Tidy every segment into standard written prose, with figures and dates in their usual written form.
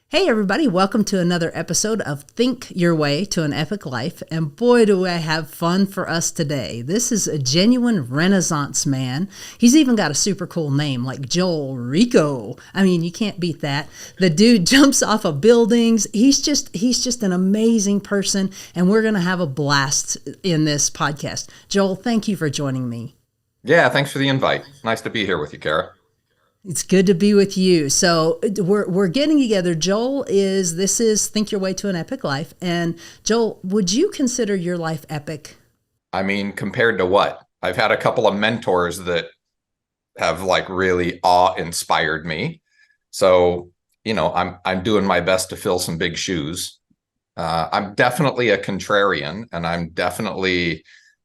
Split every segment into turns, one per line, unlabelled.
Hey, everybody, welcome to another episode of Think Your Way to an Epic Life. And boy, do I have fun for us today. This is a genuine Renaissance man. He's even got a super cool name like Joel Rico. I mean, you can't beat that. The dude jumps off of buildings. He's just an amazing person. And we're going to have a blast in this podcast. Joel, thank you for joining me.
Yeah, thanks for the invite. Nice to be here with you, Kara.
It's good to be with you. So we're getting together. This is Think Your Way to an Epic Life. And Joel, would you consider your life epic?
I mean, compared to what? I've had a couple of mentors that have like really awe-inspired me. So, I'm doing my best to fill some big shoes. I'm definitely a contrarian, and I'm definitely,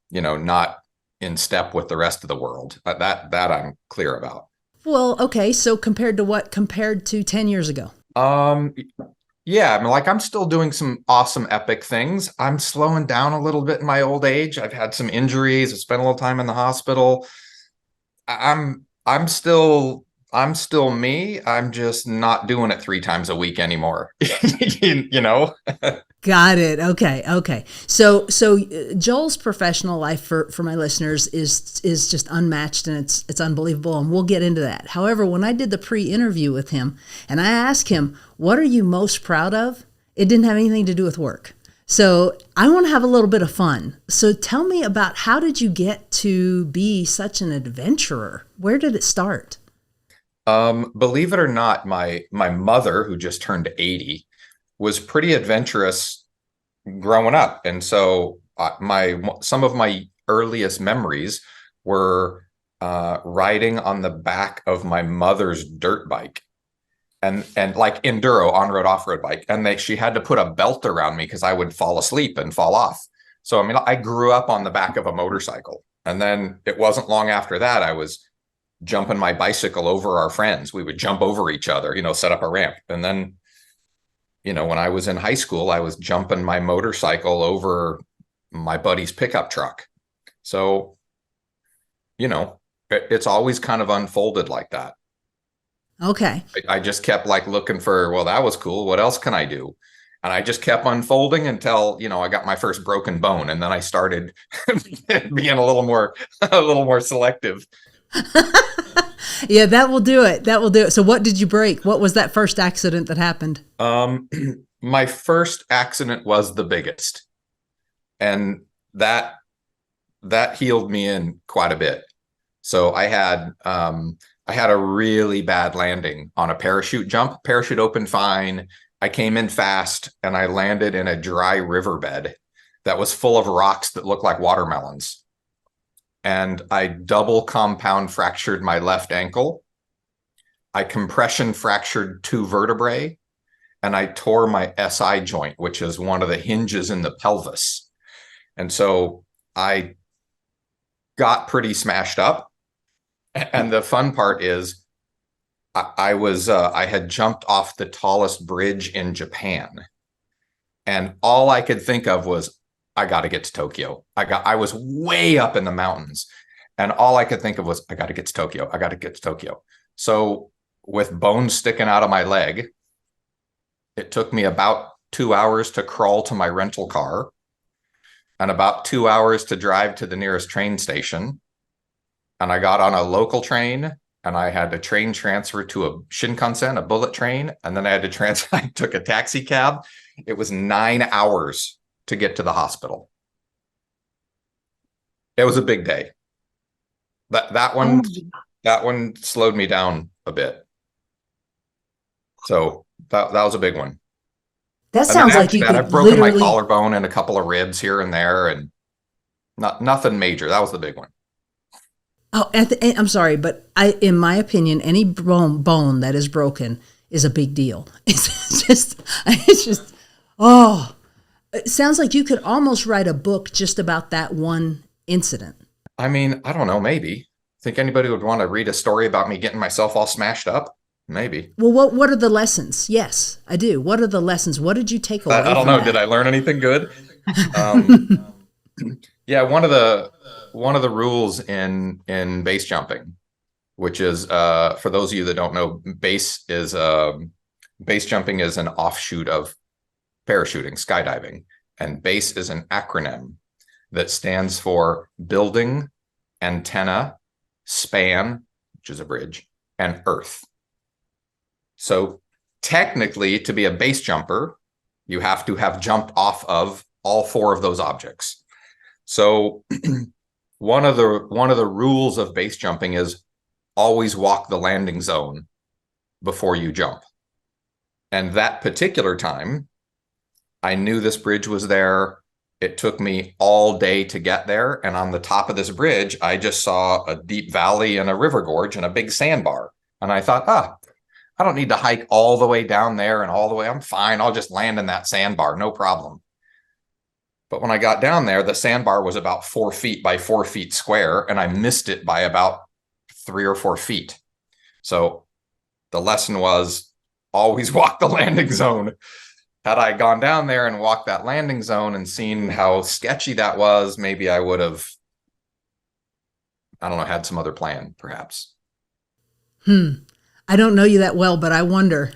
not in step with the rest of the world. That I'm clear about.
Well, okay. So compared to what? Compared to 10 years ago?
Yeah, I mean, like I'm still doing some awesome epic things. I'm slowing down a little bit in my old age. I've had some injuries. I spent a little time in the hospital. I'm still me. I'm just not doing it 3 times a week anymore. you know?
Got it. Okay. So Joel's professional life for my listeners is just unmatched, and it's unbelievable, and we'll get into that. However, when I did the pre-interview with him and I asked him, "What are you most proud of?" It didn't have anything to do with work. So I want to have a little bit of fun. So tell me about, how did you get to be such an adventurer? Where did it start?
Believe it or not, my mother, who just turned 80, was pretty adventurous growing up. And so some of my earliest memories were riding on the back of my mother's dirt bike and like enduro on-road, off-road bike. And she had to put a belt around me because I would fall asleep and fall off. So, I mean, I grew up on the back of a motorcycle. And then it wasn't long after that, I was jumping my bicycle over our friends. We would jump over each other, set up a ramp. And then, when I was in high school, I was jumping my motorcycle over my buddy's pickup truck. So, it's always kind of unfolded like that.
Okay.
I just kept like looking for, well, that was cool. What else can I do? And I just kept unfolding until, I got my first broken bone. And then I started being a little more selective.
Yeah, that will do it. So what did you break? What was that first accident that happened?
My first accident was the biggest. And that healed me in quite a bit. So I had a really bad landing on a parachute jump. Parachute opened fine. I came in fast and I landed in a dry riverbed that was full of rocks that looked like watermelons. And I double compound fractured my left ankle. I compression fractured 2 vertebrae, and I tore my SI joint, which is one of the hinges in the pelvis. And so I got pretty smashed up. And the fun part is I had jumped off the tallest bridge in Japan. And all I could think of was, I got to get to Tokyo. I was way up in the mountains, and all I could think of was, I got to get to Tokyo. I got to get to Tokyo. So with bones sticking out of my leg, it took me about 2 hours to crawl to my rental car and about 2 hours to drive to the nearest train station. And I got on a local train, and I had to train transfer to a Shinkansen, a bullet train. And then I took a taxi cab. It was 9 hours to get to the hospital. It was a big day. That one slowed me down a bit. So that was a big one.
That sounds like you could
I've broken my collarbone and a couple of ribs here and there, and nothing major. That was the big one.
Oh, I'm sorry, but in my opinion, any bone that is broken is a big deal. It's just, oh. It sounds like you could almost write a book just about that one incident.
I mean, I don't know, maybe. Think anybody would want to read a story about me getting myself all smashed up? Maybe.
Well, what are the lessons? Yes, I do. What are the lessons? What did you take away?
I don't know. Did I learn anything good? Yeah, one of the rules in base jumping, which is for those of you that don't know, base is Base jumping is an offshoot of parachuting, skydiving, and BASE is an acronym that stands for Building, Antenna, Span, which is a bridge, and Earth. So technically, to be a base jumper, you have to have jumped off of all four of those objects. So one of the rules of base jumping is always walk the landing zone before you jump. And that particular time, I knew this bridge was there. It took me all day to get there. And on the top of this bridge, I just saw a deep valley and a river gorge and a big sandbar. And I thought, I don't need to hike all the way down there and all the way. I'm fine. I'll just land in that sandbar. No problem. But when I got down there, the sandbar was about 4 feet by 4 feet square, and I missed it by about 3 or 4 feet. So the lesson was always walk the landing zone. Had I gone down there and walked that landing zone and seen how sketchy that was, maybe I would have, I don't know, had some other plan, perhaps.
I don't know you that well, but I wonder.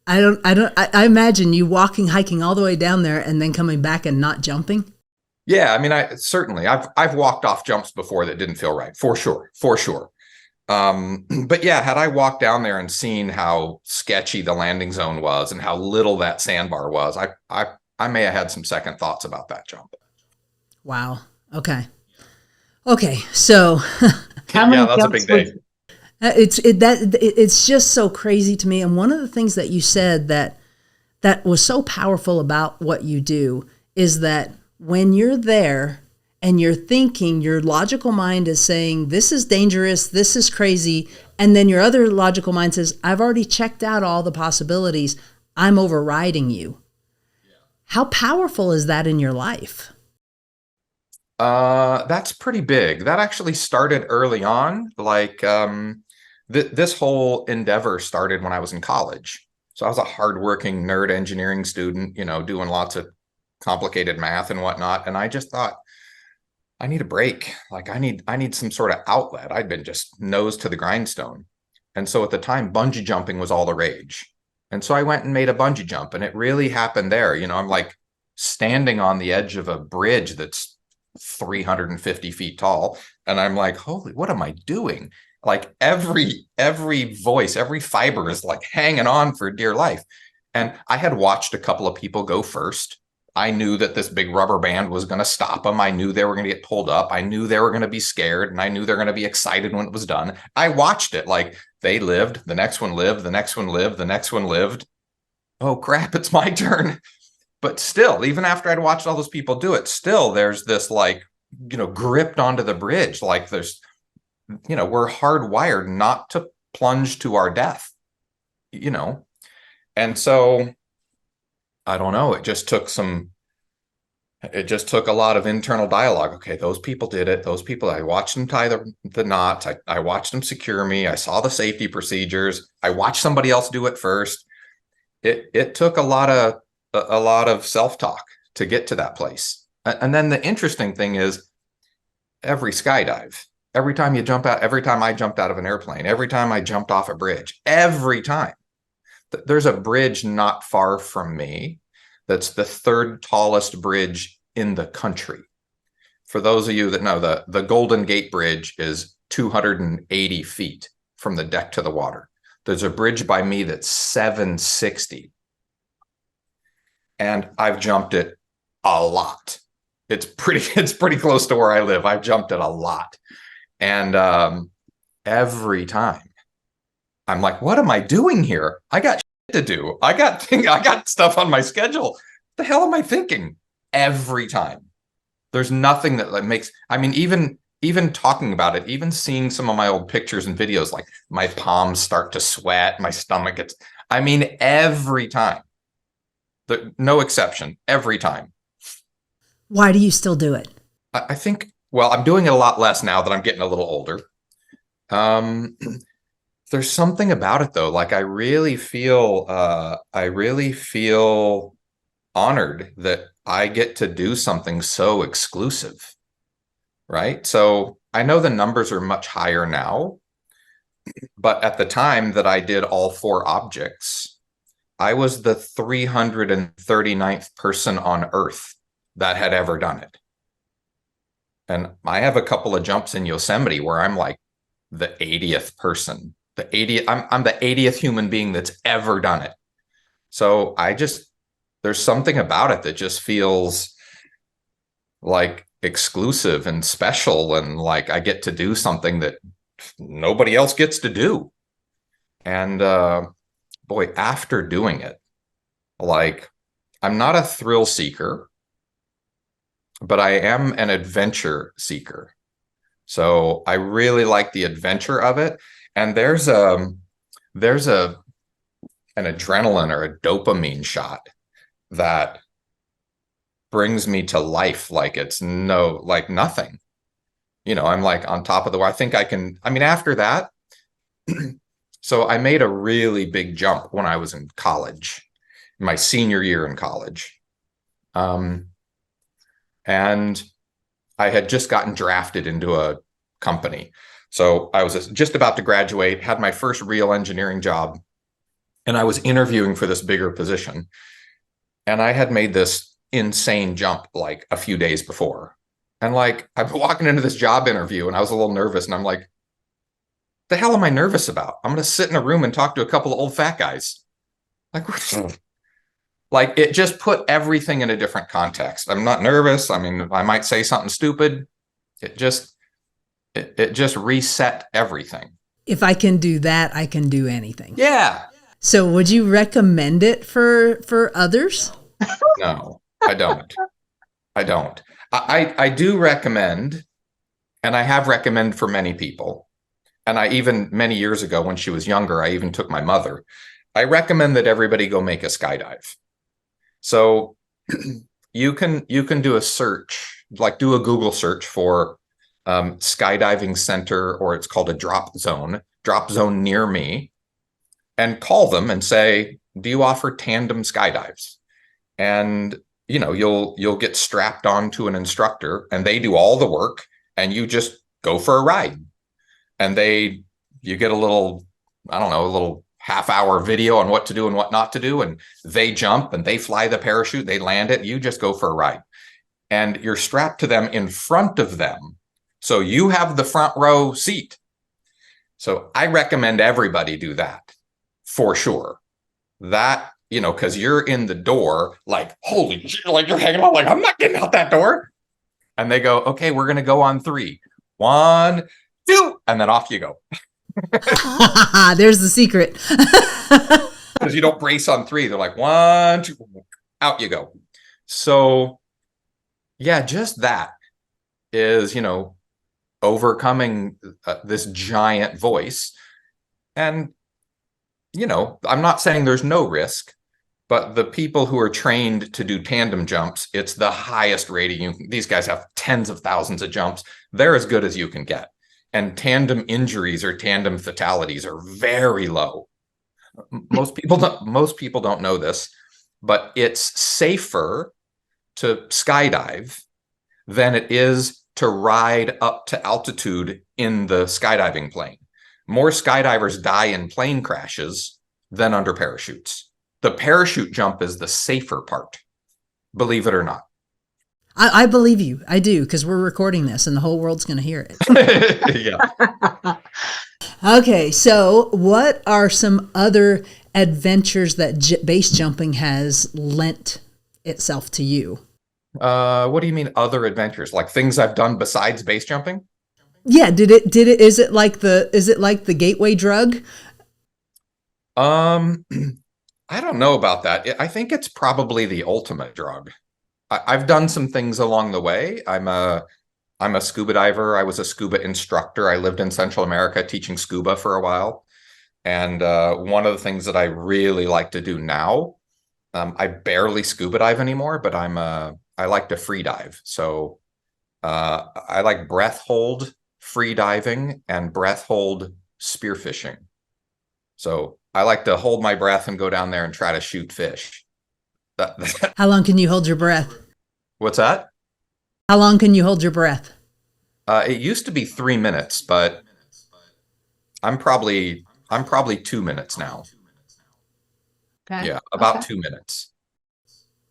I imagine you hiking all the way down there and then coming back and not jumping.
Yeah, I mean, I've walked off jumps before that didn't feel right, for sure. But yeah, had I walked down there and seen how sketchy the landing zone was and how little that sandbar was, I may have had some second thoughts about that jump.
Wow. Okay. So
yeah, that's a big day.
It's just so crazy to me. And one of the things that you said that was so powerful about what you do is that when you're there and you're thinking, your logical mind is saying, this is dangerous, this is crazy. And then your other logical mind says, I've already checked out all the possibilities. I'm overriding you. Yeah. How powerful is that in your life?
That's pretty big. That actually started early on. Like, this whole endeavor started when I was in college. So I was a hardworking nerd engineering student, doing lots of complicated math and whatnot. And I just thought, I need a break. Like I need some sort of outlet. I'd been just nose to the grindstone. And so at the time, bungee jumping was all the rage. And so I went and made a bungee jump, and it really happened there. I'm like standing on the edge of a bridge that's 350 feet tall. And I'm like, holy, what am I doing? Like every voice, every fiber is like hanging on for dear life. And I had watched a couple of people go first. I knew that this big rubber band was going to stop them. I knew they were going to get pulled up. I knew they were going to be scared, and I knew they're going to be excited when it was done. I watched it. Like they lived, the next one lived, the next one lived, the next one lived. Oh crap, it's my turn. But still, even after I'd watched all those people do it, still there's this like, gripped onto the bridge. Like there's, we're hardwired not to plunge to our death, And so I don't know. It just took a lot of internal dialogue. Okay, those people did it. Those people, I watched them tie the knots. I watched them secure me. I saw the safety procedures. I watched somebody else do it first. It took a lot of self-talk to get to that place. And then the interesting thing is every skydive, every time you jump out, every time I jumped out of an airplane, every time I jumped off a bridge, every time. There's a bridge not far from me that's the third tallest bridge in the country. For those of you that know, the Golden Gate Bridge is 280 feet from the deck to the water. There's a bridge by me that's 760. And I've jumped it a lot. It's pretty close to where I live. I've jumped it a lot. And every time I'm like, what am I doing here? I got shit to do. I got stuff on my schedule. What the hell am I thinking? Every time. There's nothing that makes, I mean, even talking about it, even seeing some of my old pictures and videos, like my palms start to sweat, my stomach gets, I mean, every time. No exception, every time.
Why do you still do it?
I think, well, I'm doing it a lot less now that I'm getting a little older. There's something about it though. Like I really feel honored that I get to do something so exclusive, right? So I know the numbers are much higher now, but at the time that I did all four objects, I was the 339th person on Earth that had ever done it. And I have a couple of jumps in Yosemite where I'm like the 80th person, the 80th, I'm the 80th human being that's ever done it. So there's something about it that just feels like exclusive and special, and like I get to do something that nobody else gets to do. And boy, after doing it, like, I'm not a thrill seeker, but I am an adventure seeker. So I really like the adventure of it. And there's an adrenaline or a dopamine shot that brings me to life like it's like nothing. I'm like on top of the world. I think after that, so I made a really big jump when I was in college, my senior year in college. And I had just gotten drafted into a company. So I was just about to graduate, had my first real engineering job, and I was interviewing for this bigger position. And I had made this insane jump like a few days before. And like, I'm walking into this job interview and I was a little nervous, and I'm like, the hell am I nervous about? I'm going to sit in a room and talk to a couple of old fat guys. Like, like it just put everything in a different context. I'm not nervous. I mean, I might say something stupid. It just reset everything.
If I can do that, I can do anything.
Yeah.
So would you recommend it for others?
No, I don't. I do recommend, and I have recommended for many people. And I even, many years ago when she was younger, I even took my mother. I recommend that everybody go make a skydive. So you can do a search, like do a Google search for skydiving center, or it's called a drop zone near me, and call them and say, do you offer tandem skydives? And you'll get strapped onto an instructor and they do all the work and you just go for a ride. And you get a little half-hour video on what to do and what not to do. And they jump and they fly the parachute, they land it. You just go for a ride. And you're strapped to them in front of them. So you have the front row seat. So I recommend everybody do that for sure. That, because you're in the door, like, holy shit, like you're hanging out, like, I'm not getting out that door. And they go, okay, we're going to go on 3. 1, 2, and then off you go.
There's the secret.
Because you don't brace on 3. They're like, 1, 2, out you go. So yeah, just that is, overcoming this giant voice. And, I'm not saying there's no risk, but the people who are trained to do tandem jumps, it's the highest rating. These guys have tens of thousands of jumps. They're as good as you can get. And tandem injuries or tandem fatalities are very low. Most people don't know this, but it's safer to skydive than it is to ride up to altitude in the skydiving plane. More skydivers die in plane crashes than under parachutes. The parachute jump is the safer part, believe it or not.
I believe you. I do, because we're recording this and the whole world's going to hear it.
Yeah.
Okay, so what are some other adventures that base jumping has lent itself to you?
What do you mean other adventures? Like things I've done besides base jumping?
Yeah, is it like the gateway drug?
I don't know about that. I think it's probably the ultimate drug. I've done some things along the way. I'm a scuba diver. I was a scuba instructor. I lived in Central America teaching scuba for a while. And one of the things that I really like to do now, I barely scuba dive anymore, but I like to free dive. So I like breath hold free diving and breath hold spearfishing. So I like to hold my breath and go down there and try to shoot fish.
How long can you hold your breath?
What's that?
How long can you hold your breath?
It used to be 3 minutes, but I'm probably 2 minutes now.
Okay.
Yeah, about
Okay.
2 minutes.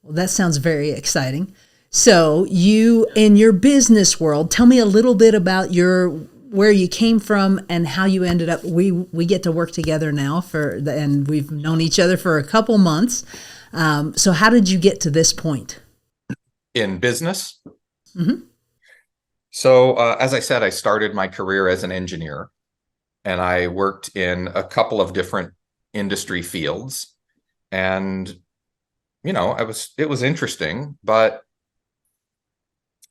Well, that sounds very exciting. So, you in your business world, tell me a little bit about your where you came from and how you ended up. We get to work together now and we've known each other for a couple months. So, how did you get to this point?
In business.
Hmm.
So, as I said, I started my career as an engineer, and I worked in a couple of different industry fields. And, it was interesting, but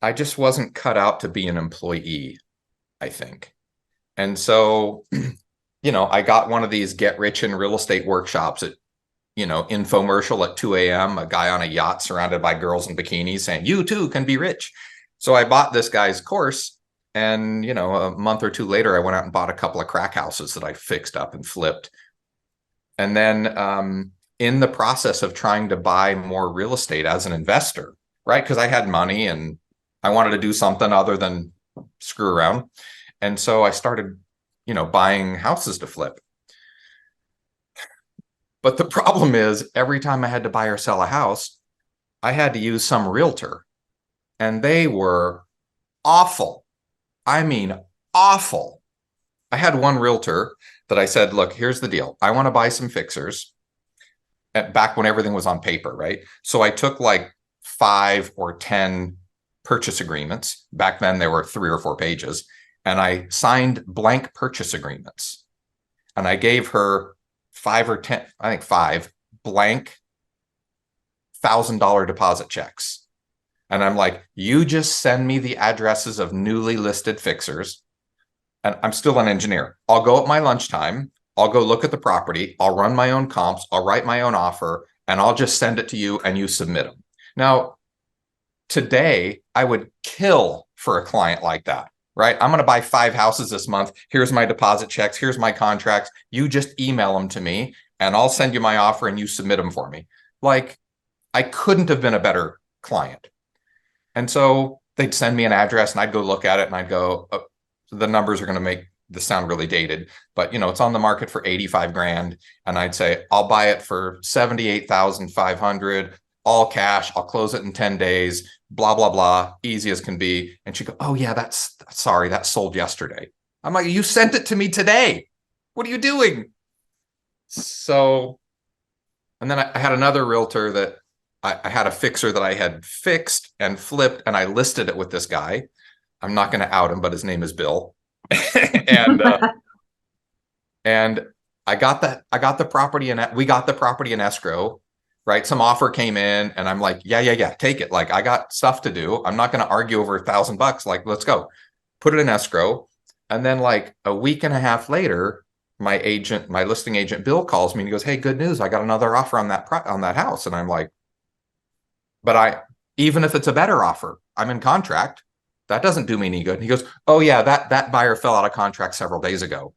I just wasn't cut out to be an employee, I think. And so, I got one of these get rich in real estate workshops at, infomercial at 2 a.m., a guy on a yacht surrounded by girls in bikinis saying, you too can be rich. So I bought this guy's course. And, a month or two later, I went out and bought a couple of crack houses that I fixed up and flipped. And then in the process of trying to buy more real estate as an investor, right? Because I had money and I wanted to do something other than screw around. And so I started, buying houses to flip. But the problem is every time I had to buy or sell a house, I had to use some realtor, and they were awful. I mean, awful. I had one realtor that I said, look, here's the deal. I want to buy some fixers back when everything was on paper, right? So I took like 5 or 10 purchase agreements. Back then, there were 3 or 4 pages. And I signed blank purchase agreements. And I gave her 5 or 10, I think 5 blank $1,000 deposit checks. And I'm like, you just send me the addresses of newly listed fixers. And I'm still an engineer. I'll go at my lunchtime. I'll go look at the property. I'll run my own comps. I'll write my own offer, and I'll just send it to you and you submit them. Now, today, I would kill for a client like that, right? I'm going to buy 5 houses this month. Here's my deposit checks. Here's my contracts. You just email them to me and I'll send you my offer and you submit them for me. Like, I couldn't have been a better client. And so they'd send me an address and I'd go look at it and I'd go, oh, the numbers are going to make this sound really dated, but it's on the market for 85 grand. And I'd say, I'll buy it for 78,500, all cash. I'll close it in 10 days, blah, blah, blah, easy as can be. And she'd go, oh yeah, sorry, that sold yesterday. I'm like, you sent it to me today. What are you doing? So, and then I had another realtor that I had a fixer that I had fixed and flipped, and I listed it with this guy. I'm not going to out him, but his name is Bill. and and I got the property, and we got the property in escrow, right? Some offer came in, and I'm like, yeah, take it. Like, I got stuff to do. I'm not going to argue over $1,000. Like, let's go. Put it in escrow. And then like a week and a half later, my listing agent Bill calls me and he goes, hey, good news. I got another offer on that house. And I'm like, but even if it's a better offer, I'm in contract. That doesn't do me any good. And he goes, oh yeah, that buyer fell out of contract several days ago.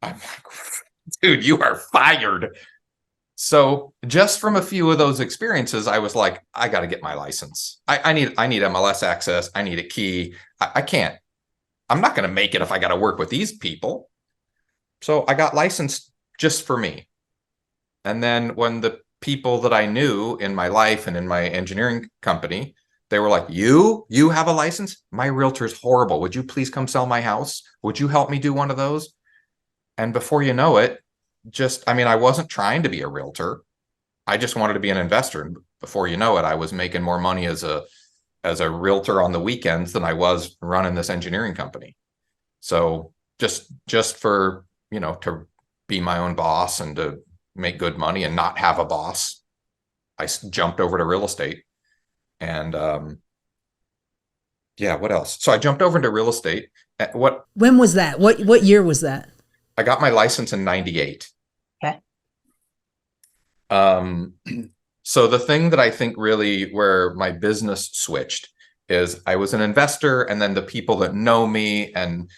I'm like, dude, you are fired. So just from a few of those experiences, I was like, I got to get my license. I need MLS access. I need a key. I can't. I'm not going to make it if I got to work with these people. So I got licensed just for me. And then when the people that I knew in my life and in my engineering company, they were like, you have a license? My realtor's horrible. Would you please come sell my house? Would you help me do one of those? And before you know it, I wasn't trying to be a realtor. I just wanted to be an investor. And before you know it, I was making more money as a realtor on the weekends than I was running this engineering company. So just for, to be my own boss and to make good money and not have a boss, I jumped over to real estate. And what else? So I jumped over into real estate.
When was that? What year was that?
I got my license in 98.
Okay.
So the thing that I think really where my business switched is I was an investor, and then the people that know me and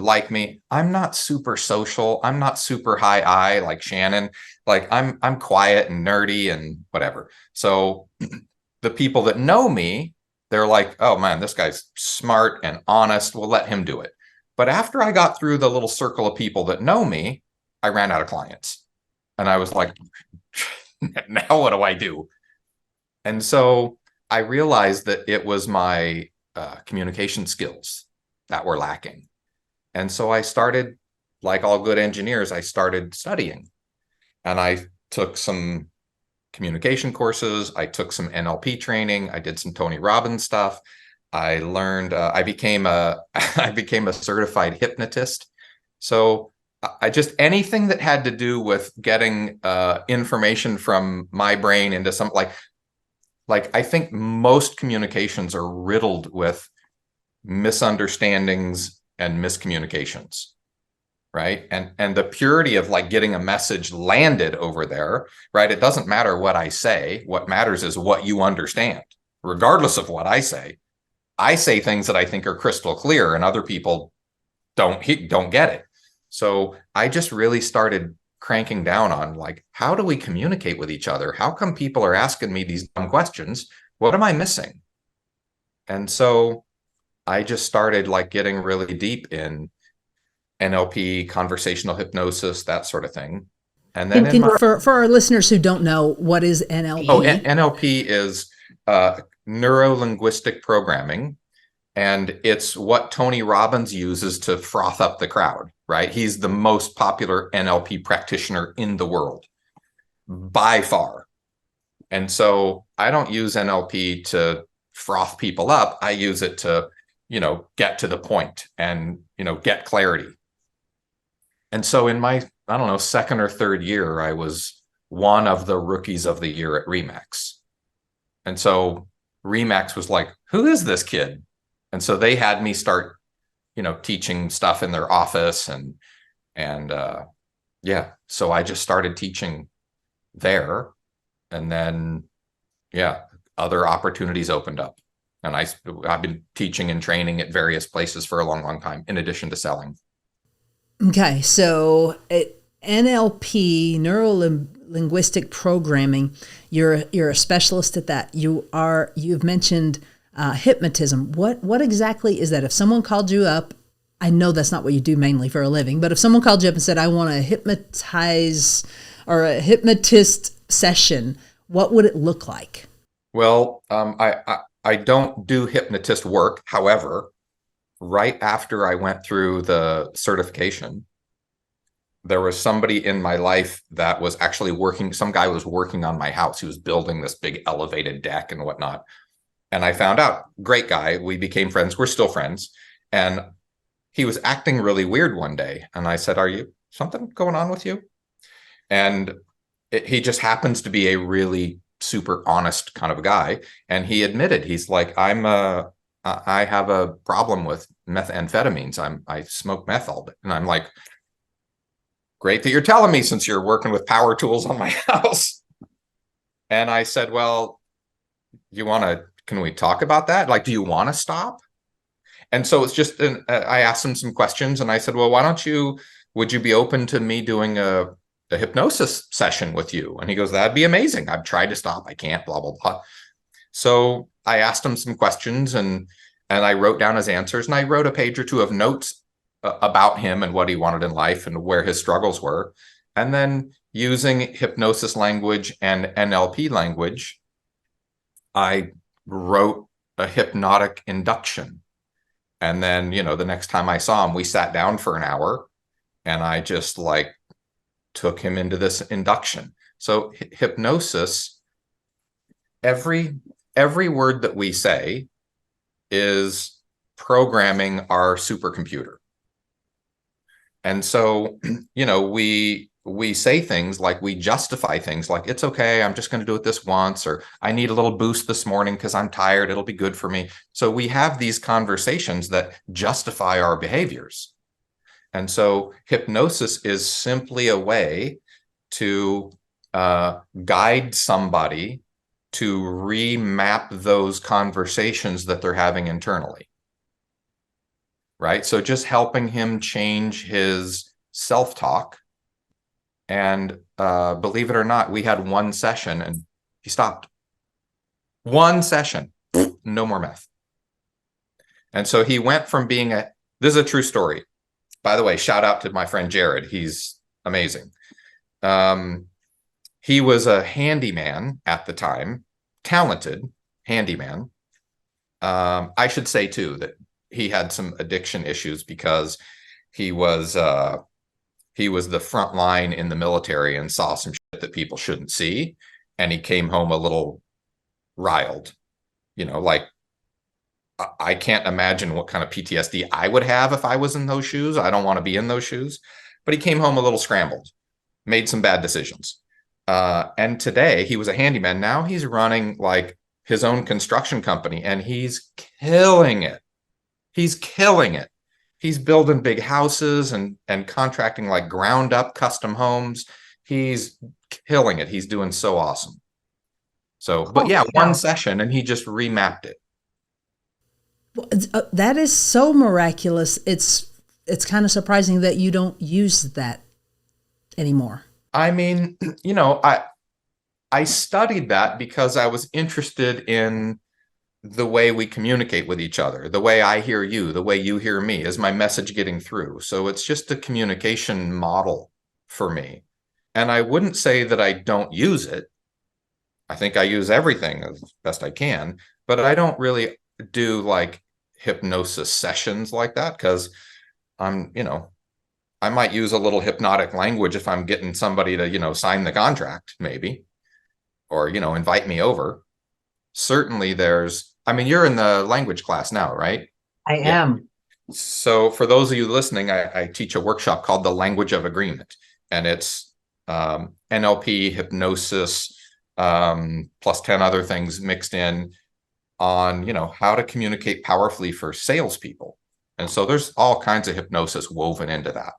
like me, I'm not super social. I'm not super high I like Shannon. Like I'm quiet and nerdy and whatever. So the people that know me, they're like, oh man, this guy's smart and honest. We'll let him do it. But after I got through the little circle of people that know me, I ran out of clients. And I was like, now what do I do? And so I realized that it was my communication skills that were lacking. And so I started, like all good engineers, I started studying. And I took some communication courses. I took some NLP training. I did some Tony Robbins stuff. I learned, I became a, I became a certified hypnotist. So I just, anything that had to do with getting information from my brain into some, like I think most communications are riddled with misunderstandings and miscommunications, right? And the purity of like getting a message landed over there, right? It doesn't matter what I say. What matters is what you understand, regardless of what I say. I say things that I think are crystal clear, and other people don't get it. So I just really started cranking down on like, how do we communicate with each other? How come people are asking me these dumb questions? What am I missing? And so I just started like getting really deep in NLP, conversational hypnosis, that sort of thing. And then
For our listeners who don't know, what is NLP?
NLP is neuro-linguistic programming, and it's what Tony Robbins uses to froth up the crowd, right? He's the most popular NLP practitioner in the world by far. And so I don't use NLP to froth people up. I use it to, get to the point and, get clarity. And so in my, I don't know, second or third year, I was one of the rookies of the year at Remax. And so Remax was like, who is this kid? And so they had me start, teaching stuff in their office and yeah. So I just started teaching there, and then, yeah, other opportunities opened up. And I've been teaching and training at various places for a long, long time, in addition to selling.
Okay, so NLP, neuro linguistic programming, you're a specialist at that. You've mentioned hypnotism. What exactly is that? If someone called you up, I know that's not what you do mainly for a living, but if someone called you up and said, I want to hypnotize or a hypnotist session, what would it look like?
Well, I don't do hypnotist work. However, right after I went through the certification, there was somebody in my life that was actually working. Some guy was working on my house. He was building this big elevated deck and whatnot. And I found out, great guy. We became friends. We're still friends. And he was acting really weird one day. And I said, are you something going on with you? And he just happens to be a really super honest kind of a guy. And he admitted, he's like, I have a problem with methamphetamines. I smoke meth all day. And I'm like, great that you're telling me, since you're working with power tools on my house. And I said, well, can we talk about that? Like, do you want to stop? And so it's just, I asked him some questions, and I said, well, would you be open to me doing a hypnosis session with you? And he goes, that'd be amazing. I've tried to stop. I can't, blah, blah, blah. So I asked him some questions, and I wrote down his answers, and I wrote a page or two of notes about him and what he wanted in life and where his struggles were. And then using hypnosis language and NLP language, I wrote a hypnotic induction. And then, the next time I saw him, we sat down for an hour, and I just like took him into this induction. So hypnosis, every word that we say is programming our supercomputer. And so, we say things like, we justify things like, it's okay, I'm just going to do it this once, or I need a little boost this morning because I'm tired, it'll be good for me. So we have these conversations that justify our behaviors. And so hypnosis is simply a way to guide somebody to remap those conversations that they're having internally. Right? So just helping him change his self-talk. And believe it or not, we had one session and he stopped. One session, no more meth. And so he went from being this is a true story. By the way, shout out to my friend Jared. He's amazing. He was a handyman at the time, talented handyman. I should say too that he had some addiction issues because he was the front line in the military and saw some shit that people shouldn't see, and he came home a little riled. Like I can't imagine what kind of PTSD I would have if I was in those shoes. I don't want to be in those shoes. But he came home a little scrambled, made some bad decisions. And today he was a handyman. Now he's running like his own construction company, and he's killing it. He's killing it. He's building big houses and contracting like ground up custom homes. He's killing it. He's doing so awesome. So, but yeah, one session and he just remapped it.
That is so miraculous. It's kind of surprising that you don't use that anymore.
I mean, I studied that because I was interested in the way we communicate with each other, the way I hear you, the way you hear me. Is my message getting through? So it's just a communication model for me. And I wouldn't say that I don't use it. I think I use everything as best I can, but I don't really do like hypnosis sessions like that because I might use a little hypnotic language if I'm getting somebody to, sign the contract, maybe, or, invite me over. Certainly you're in the language class now, right?
I am.
So for those of you listening, I teach a workshop called The Language of Agreement, and it's NLP, hypnosis, plus 10 other things mixed in on, how to communicate powerfully for salespeople. And so there's all kinds of hypnosis woven into that.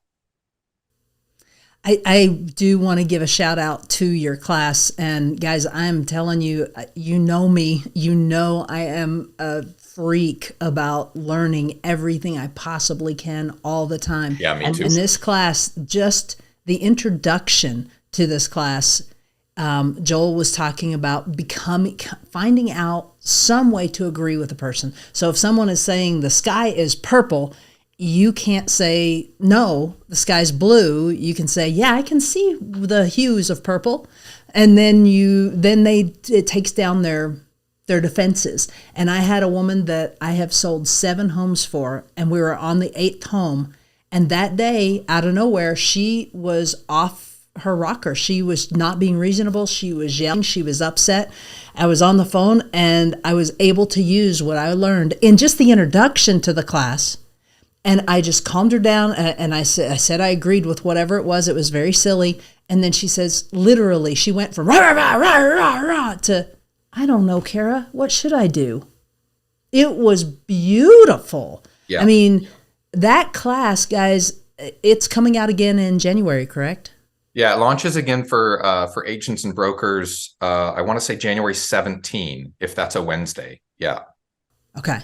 I do want to give a shout out to your class. And guys, I'm telling you, you know me, I am a freak about learning everything I possibly can all the time.
Yeah, me too.
And in this class, just the introduction to this class, Joel was talking about finding out some way to agree with a person. So if someone is saying the sky is purple, you can't say, no, the sky's blue. You can say, yeah, I can see the hues of purple. And then it takes down their defenses. And I had a woman that I have sold 7 homes for, and we were on the 8th home. And that day, out of nowhere, she was off her rocker. She was not being reasonable. She was yelling. She was upset. I was on the phone, and I was able to use what I learned in just the introduction to the class. And I just calmed her down, and I said I agreed with whatever it was. It was very silly. And then she says, literally, she went from rah, rah, rah, rah, rah, to, I don't know, Kara, what should I do? It was beautiful.
Yeah.
I mean, that class, guys, it's coming out again in January, correct?
Yeah, it launches again for agents and brokers. I want to say January 17, if that's a Wednesday. Yeah.
Okay.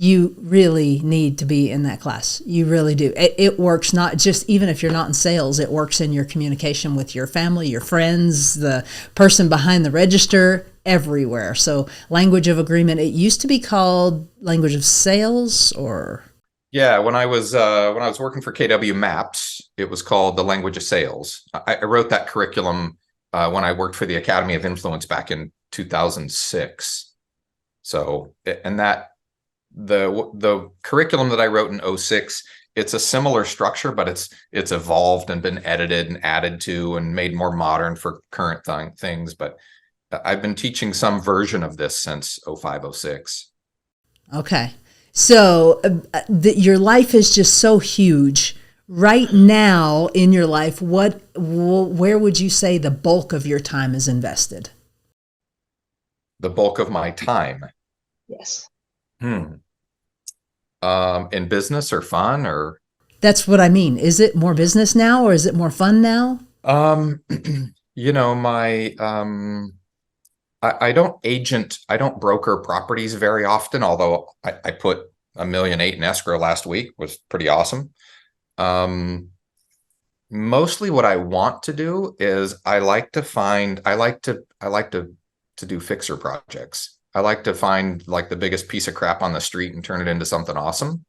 You really need to be in that class. You really do. It works not just, even if you're not in sales, it works in your communication with your family, your friends, the person behind the register, everywhere. So language of agreement, it used to be called language of sales, or?
Yeah, when I was working for KW Maps, it was called the language of sales. I wrote that curriculum when I worked for the Academy of Influence back in 2006. So, and that the curriculum that I wrote in 06, it's a similar structure, but it's evolved and been edited and added to and made more modern for current things. But I've been teaching some version of this since 05, 06.
Okay. So your life is just so huge. Right now in your life, where would you say the bulk of your time is invested?
The bulk of my time?
Yes.
In business or fun or?
That's what I mean. Is it more business now, or is it more fun now?
I don't broker properties very often, although I put $1.8 million in escrow last week, was pretty awesome. Mostly what I want to do is I like to do fixer projects. I like to find like the biggest piece of crap on the street and turn it into something awesome.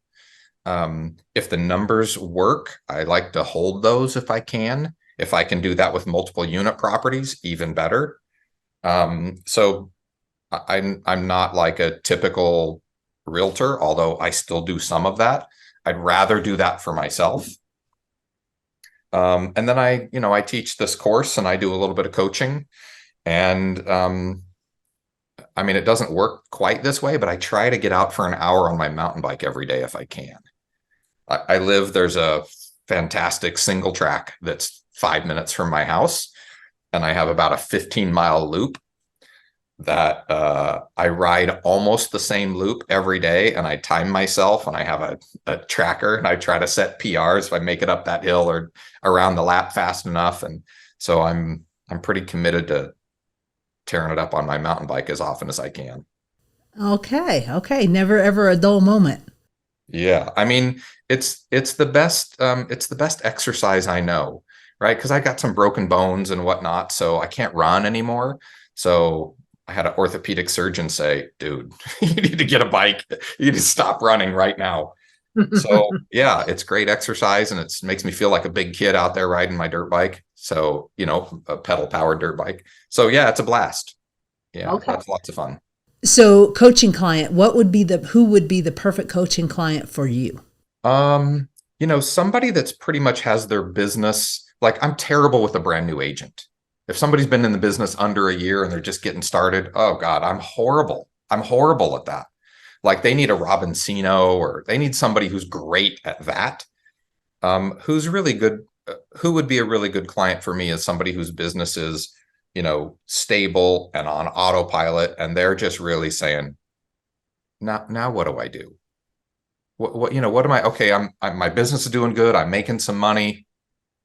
If the numbers work, I like to hold those if I can. If I can do that with multiple unit properties, even better. So I'm not like a typical realtor, although I still do some of that. I'd rather do that for myself. And then I teach this course and I do a little bit of coaching. And I mean, it doesn't work quite this way, but I try to get out for an hour on my mountain bike every day if I can. There's a fantastic single track that's 5 minutes from my house, and I have about a 15-mile loop that I ride almost the same loop every day, and I time myself, and I have a tracker, and I try to set PRs if I make it up that hill or around the lap fast enough. And so I'm pretty committed to tearing it up on my mountain bike as often as I can.
Okay. Never ever a dull moment.
Yeah, I mean, it's the best exercise I know, right? Because I got some broken bones and whatnot, so I can't run anymore. So I had an orthopedic surgeon say, dude, you need to get a bike. You need to stop running right now. So yeah, it's great exercise, and it makes me feel like a big kid out there riding my dirt bike. So, a pedal powered dirt bike. So yeah, it's a blast. Yeah,
Okay.
that's lots of fun.
So, coaching client, who would be the perfect coaching client for you?
Somebody that's pretty much has their business. Like, I'm terrible with a brand new agent. If somebody's been in the business under a year and they're just getting started, oh God, I'm horrible. I'm horrible at that. Like, they need a Robinsino, or they need somebody who's great at that. Who's really good. Who would be a really good client for me is somebody whose business is, stable and on autopilot, and they're just really saying, now what do I do? What am I? Okay, my business is doing good. I'm making some money.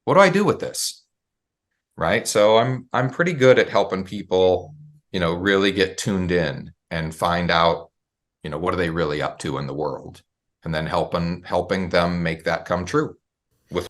What do I do with this? Right. So I'm pretty good at helping people, really get tuned in and find out, what are they really up to in the world, and then helping them make that come true.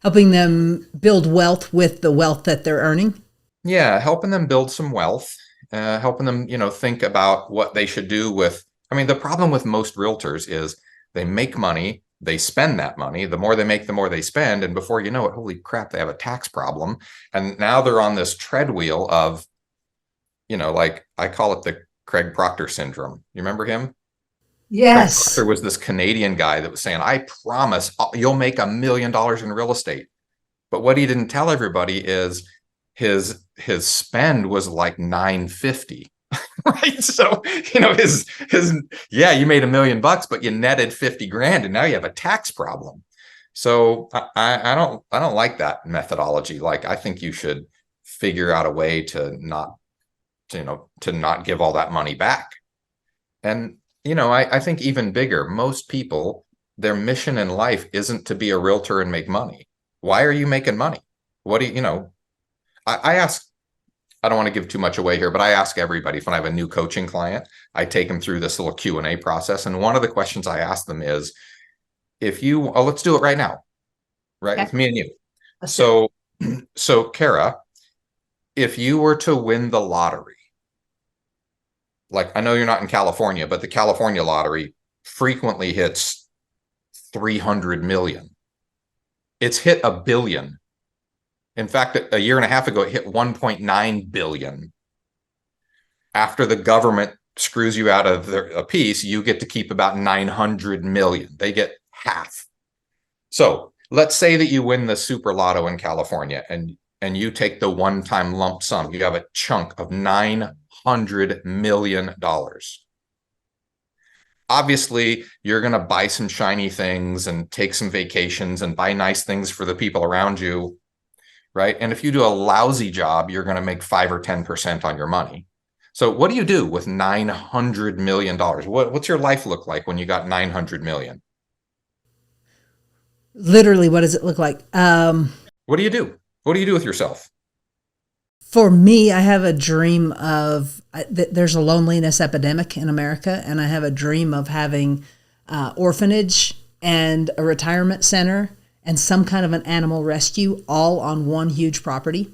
Helping them build wealth with the wealth that they're earning.
Yeah, helping them build some wealth, helping them, think about what they should do with. I mean, the problem with most realtors is they make money, they spend that money. The more they make, the more they spend. And before you know it, holy crap, they have a tax problem. And now they're on this treadwheel of, like I call it the Craig Proctor syndrome. You remember him? Craig
Yes.
Proctor was this Canadian guy that was saying, I promise you'll make $1 million in real estate. But what he didn't tell everybody is his spend was like 950. Right. So, yeah, you made $1 million, but you netted 50 grand, and now you have a tax problem. So I don't like that methodology. Like, I think you should figure out a way to not give all that money back. And, I think even bigger, most people, their mission in life isn't to be a realtor and make money. Why are you making money? What do I ask, I don't want to give too much away here, but I ask everybody when I have a new coaching client, I take them through this little Q&A process. And one of the questions I ask them is, let's do it right now, right?
Okay.
With me and you. So Kara, if you were to win the lottery, like, I know you're not in California, but the California lottery frequently hits 300 million. It's hit 1 billion. In fact, a year and a half ago, it hit 1.9 billion. After the government screws you out of a piece, you get to keep about 900 million. They get half. So let's say that you win the super lotto in California, and you take the one-time lump sum. You have a chunk of $900 million. Obviously, you're going to buy some shiny things and take some vacations and buy nice things for the people around you. Right. And if you do a lousy job, you're going to make 5 or 10% on your money. So what do you do with $900 million? What's your life look like when you got 900 million?
Literally, what does it look like?
What do you do? What do you do with yourself?
For me, I have a dream of there's a loneliness epidemic in America, and I have a dream of having orphanage and a retirement center and some kind of an animal rescue all on one huge property,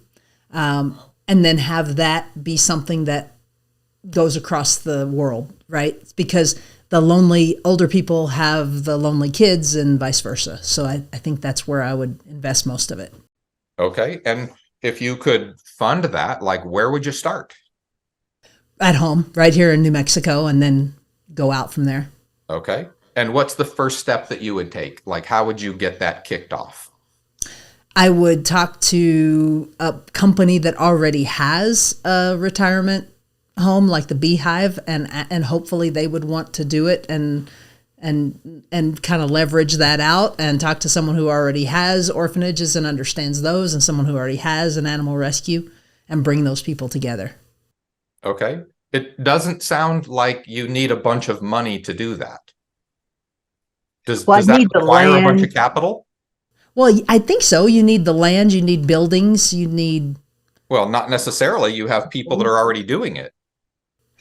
and then have that be something that goes across the world, right? Because the lonely older people have the lonely kids and vice versa. So I think that's where I would invest most of it.
Okay. And if you could fund that, like where would you start?
At home, right here in New Mexico, and then go out from there.
Okay. And what's the first step that you would take? Like, how would you get that kicked off?
I would talk to a company that already has a retirement home, like the Beehive, and hopefully they would want to do it and kind of leverage that out, and talk to someone who already has orphanages and understands those, and someone who already has an animal rescue, and bring those people together.
Okay. It doesn't sound like you need a bunch of money to do that. Does
Well, I'd
that
need the
require a bunch
land.
of capital?
Well, I think so. You need the land, you need buildings, you need.
Well, not necessarily. You have people that are already doing it.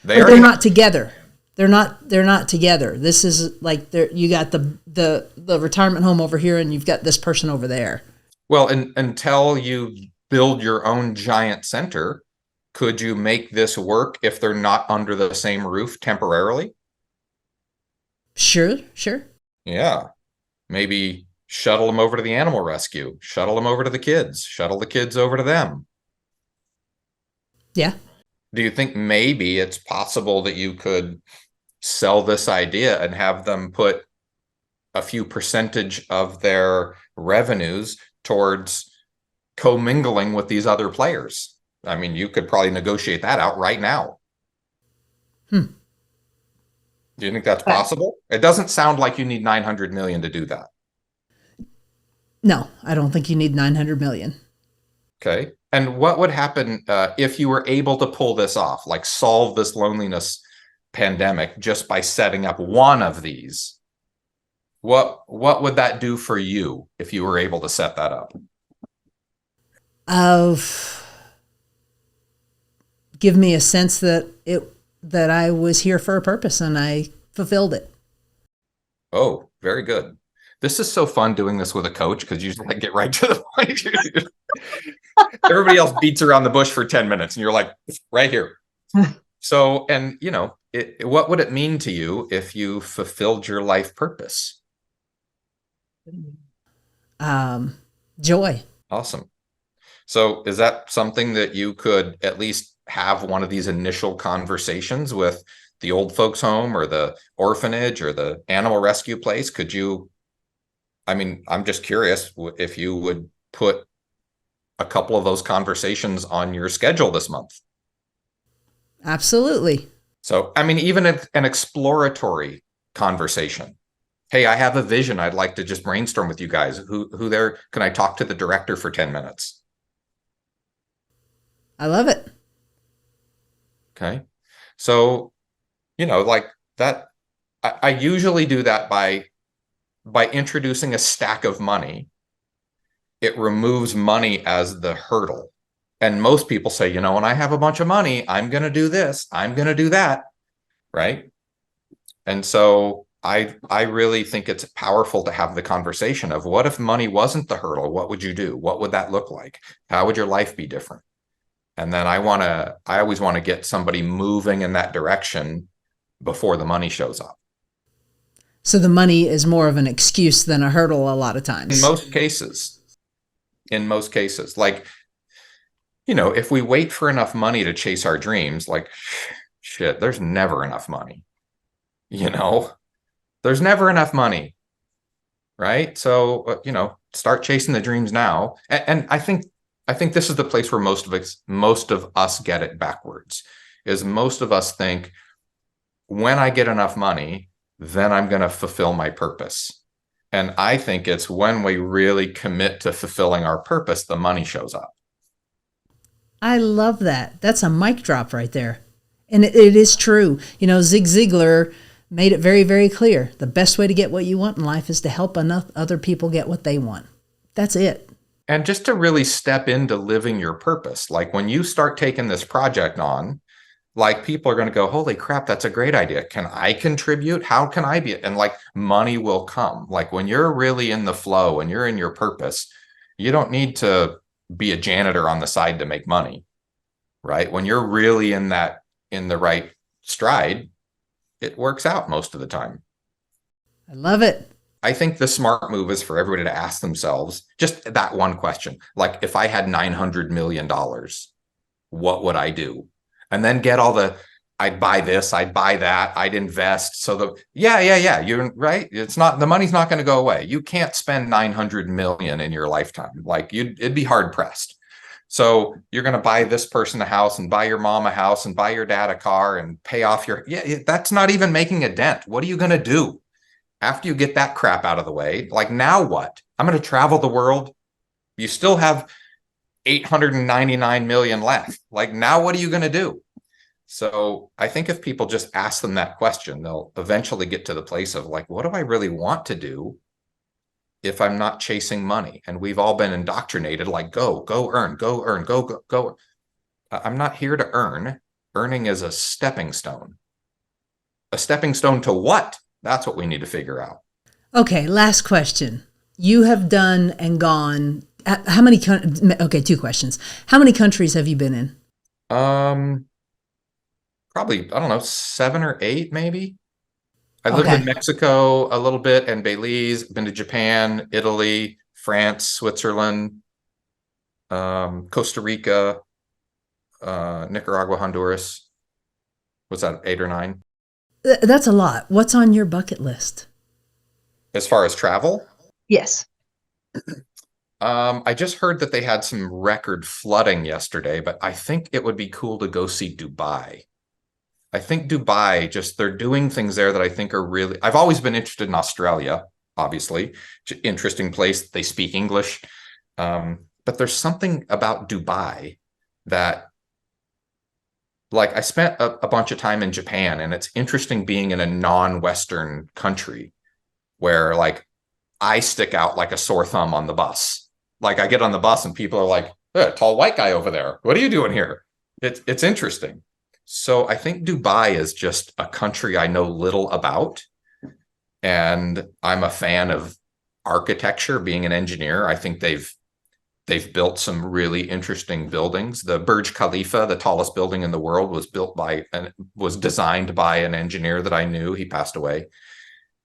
They
But
already
they're not together. They're not together. This is like you got the retirement home over here, and you've got this person over there.
Well, and until you build your own giant center, could you make this work if they're not under the same roof temporarily?
Sure.
Yeah. Maybe shuttle them over to the animal rescue, shuttle them over to the kids, shuttle the kids over to them.
Yeah.
Do you think maybe it's possible that you could sell this idea and have them put a few percentage of their revenues towards commingling with these other players? I mean, you could probably negotiate that out right now. Do you think that's possible? It doesn't sound like you need 900 million to do that.
No, I don't think you need 900 million.
Okay. And what would happen if you were able to pull this off, like solve this loneliness pandemic just by setting up one of these? What would that do for you if you were able to set that up?
Give me a sense that I was here for a purpose and I fulfilled it.
Oh, very good. This is so fun doing this with a coach because you just like get right to the point. Everybody else beats around the bush for 10 minutes and you're like, right here. So, and you know, what would it mean to you if you fulfilled your life purpose?
Joy.
Awesome. So is that something that you could at least have one of these initial conversations with the old folks home or the orphanage or the animal rescue place? Could you, I mean, I'm just curious if you would put a couple of those conversations on your schedule this month.
Absolutely.
So, I mean, even an exploratory conversation. Hey, I have a vision. I'd like to just brainstorm with you guys. Who there? Can I talk to the director for 10 minutes?
I love it.
Okay. So, you know, like that, I usually do that by introducing a stack of money. It removes money as the hurdle. And most people say, you know, when I have a bunch of money, I'm going to do this, I'm going to do that. Right. And so I really think it's powerful to have the conversation of what if money wasn't the hurdle? What would you do? What would that look like? How would your life be different? And then I always want to get somebody moving in that direction before the money shows up.
So the money is more of an excuse than a hurdle a lot of times.
In most cases, like, you know, if we wait for enough money to chase our dreams, like, shit, there's never enough money. You know, there's never enough money. Right. So, you know, start chasing the dreams now. And I think this is the place where most of us get it backwards, is most of us think when I get enough money, then I'm going to fulfill my purpose. And I think it's when we really commit to fulfilling our purpose, the money shows up.
I love that. That's a mic drop right there. And it is true. You know, Zig Ziglar made it very, very clear. The best way to get what you want in life is to help enough other people get what they want. That's it.
And just to really step into living your purpose. Like when you start taking this project on, like people are going to go, holy crap, that's a great idea. Can I contribute? How can I be? And like money will come. Like when you're really in the flow and you're in your purpose, you don't need to be a janitor on the side to make money, right? When you're really in the right stride, it works out most of the time.
I love it.
I think the smart move is for everybody to ask themselves just that one question. Like, if I had $900 million, what would I do? And then get all the, I'd buy this, I'd buy that, I'd invest. So you're right. It's not, the money's not going to go away. You can't spend 900 million in your lifetime. Like, it'd be hard pressed. So you're going to buy this person a house and buy your mom a house and buy your dad a car and pay off your, that's not even making a dent. What are you going to do after you get that crap out of the way? Like, now what? I'm going to travel the world. You still have 899 million left. Like, now what are you going to do? So I think if people just ask them that question, they'll eventually get to the place of like, what do I really want to do if I'm not chasing money? And we've all been indoctrinated, like, go earn, go earn, go. I'm not here to earn. Earning is a stepping stone. A stepping stone to what? That's what we need to figure out.
Okay, last question. You have done and gone, how many, okay, 2 questions. How many countries have you been in?
Probably, I don't know, 7 or 8, maybe. I lived in Mexico a little bit and Belize, been to Japan, Italy, France, Switzerland, Costa Rica, Nicaragua, Honduras. Was that 8 or 9?
That's a lot. What's on your bucket list?
As far as travel?
Yes.
I just heard that they had some record flooding yesterday, but I think it would be cool to go see Dubai. I think Dubai, just they're doing things there that I think are really, I've always been interested in Australia, obviously. Interesting place. They speak English. But there's something about Dubai that, like, I spent a bunch of time in Japan, and it's interesting being in a non-Western country where, like, I stick out like a sore thumb on the bus. Like, I get on the bus and people are like, tall white guy over there. What are you doing here? It's interesting. So I think Dubai is just a country I know little about. And I'm a fan of architecture, being an engineer. I think they've built some really interesting buildings. The Burj Khalifa, the tallest building in the world, was designed by an engineer that I knew. He passed away.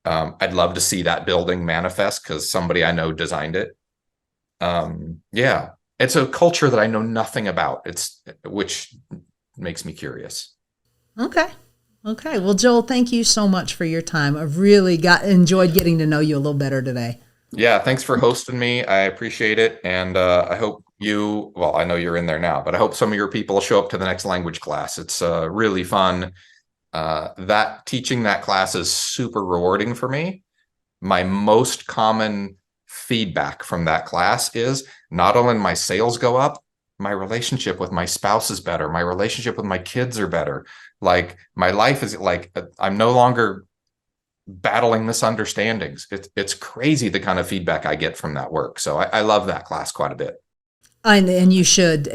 I'd love to see that building manifest because somebody I know designed it. It's a culture that I know nothing about. Which makes me curious.
Okay. Well, Joel, thank you so much for your time. I've really enjoyed getting to know you a little better today.
Yeah, thanks for hosting me. I appreciate it. And I hope I know you're in there now, but I hope some of your people show up to the next language class. It's really fun. Teaching that class is super rewarding for me. My most common feedback from that class is not only my sales go up, my relationship with my spouse is better. My relationship with my kids are better. Like, my life is like, I'm no longer battling misunderstandings. It's crazy the kind of feedback I get from that work. So I love that class quite a bit.
And you should.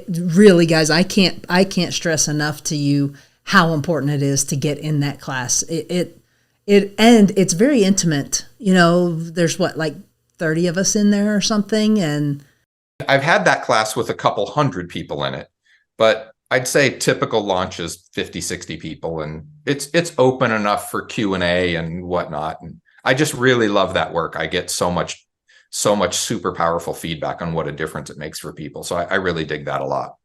Really, guys, I can't stress enough to you how important it is to get in that class. And it's very intimate. You know, there's like 30 of us in there or something, and
I've had that class with a couple hundred people in it, but I'd say typical launch is 50, 60 people, and it's open enough for Q&A and whatnot. And I just really love that work. I get so much super powerful feedback on what a difference it makes for people. So I really dig that a lot.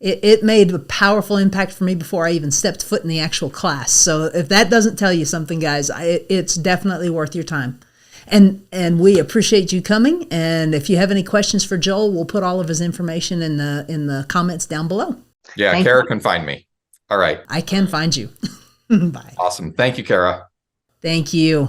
It made a powerful impact for me before I even stepped foot in the actual class. So if that doesn't tell you something, guys, it's definitely worth your time. And we appreciate you coming. And if you have any questions for Joel, we'll put all of his information in the comments down below.
Yeah,
Thank
Kara
you.
can find me. All right.
I can find you. Bye.
Awesome. Thank you, Kara.
Thank you.